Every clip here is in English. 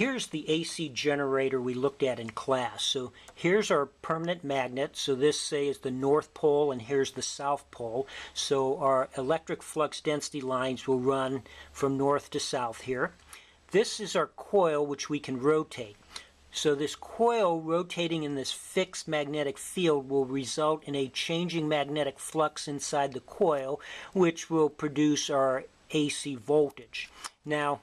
Here's the AC generator we looked at in class. So here's our permanent magnet. So this, say, is the North Pole, and here's the South Pole. So our electric flux density lines will run from north to south here. This is our coil, which we can rotate. So this coil rotating in this fixed magnetic field will result in a changing magnetic flux inside the coil, which will produce our AC voltage. Now,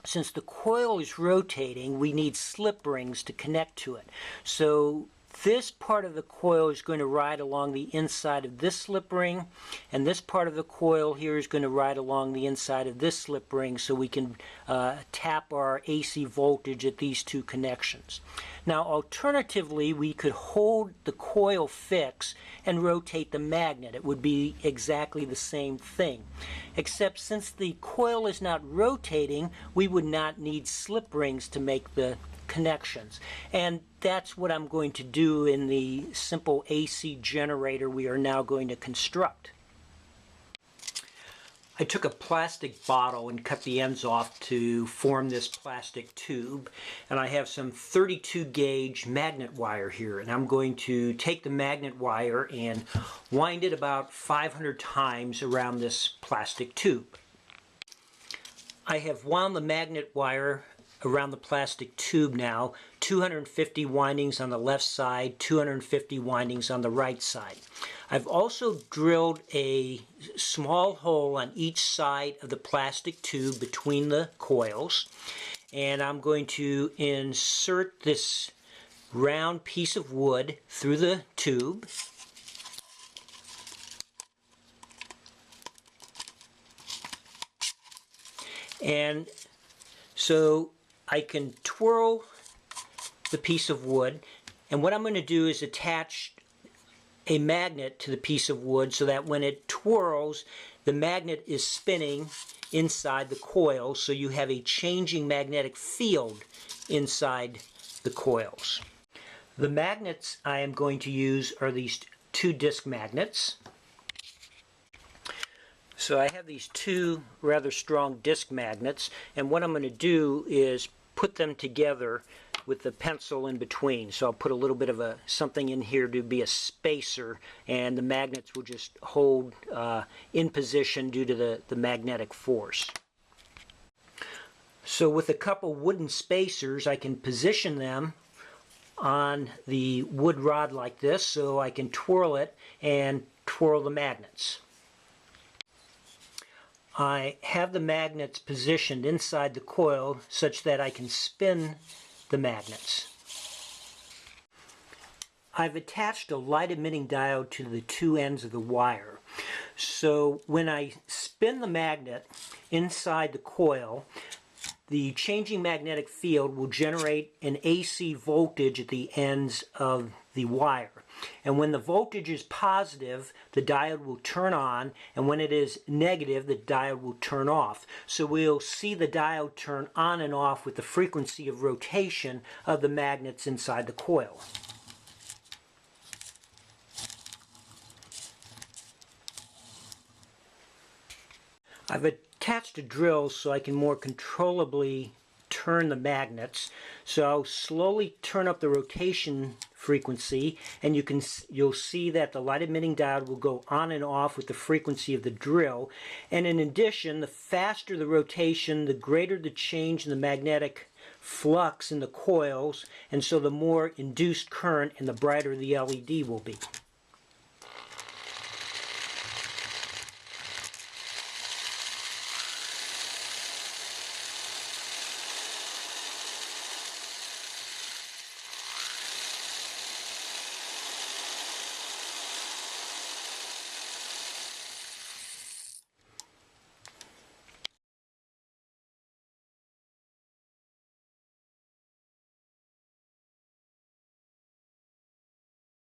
since the coil is rotating, we need slip rings to connect to it. So this part of the coil is going to ride along the inside of this slip ring, and this part of the coil here is going to ride along the inside of this slip ring, so we can tap our AC voltage at these two connections. Now, alternatively, we could hold the coil fixed and rotate the magnet. It would be exactly the same thing, except since the coil is not rotating, we would not need slip rings to make the connections. And that's what I'm going to do in the simple AC generator we are now going to construct. I took a plastic bottle and cut the ends off to form this plastic tube, and I have some 32 gauge magnet wire here, and I'm going to take the magnet wire and wind it about 500 times around this plastic tube. I have wound the magnet wire around the plastic tube now, 250 windings on the left side, 250 windings on the right side. I've also drilled a small hole on each side of the plastic tube between the coils, and I'm going to insert this round piece of wood through the tube. And so I can twirl the piece of wood, and what I'm going to do is attach a magnet to the piece of wood so that when it twirls, the magnet is spinning inside the coil, so you have a changing magnetic field inside the coils. The magnets I am going to use are these two disc magnets. So I have these two rather strong disc magnets, and what I'm going to do is put them together with the pencil in between. So I'll put a little bit of something in here to be a spacer, and the magnets will just hold in position due to the magnetic force. So with a couple wooden spacers, I can position them on the wood rod like this, so I can twirl it and twirl the magnets. I have the magnets positioned inside the coil such that I can spin the magnets. I've attached a light emitting diode to the two ends of the wire. So when I spin the magnet inside the coil, the changing magnetic field will generate an AC voltage at the ends of the wire. And when the voltage is positive, the diode will turn on, and when it is negative, the diode will turn off. So we'll see the diode turn on and off with the frequency of rotation of the magnets inside the coil. I've attached a drill so I can more controllably turn the magnets. So I'll slowly turn up the rotation frequency, and you'll see that the light emitting diode will go on and off with the frequency of the drill. And in addition, the faster the rotation, the greater the change in the magnetic flux in the coils, and so the more induced current and the brighter the LED will be.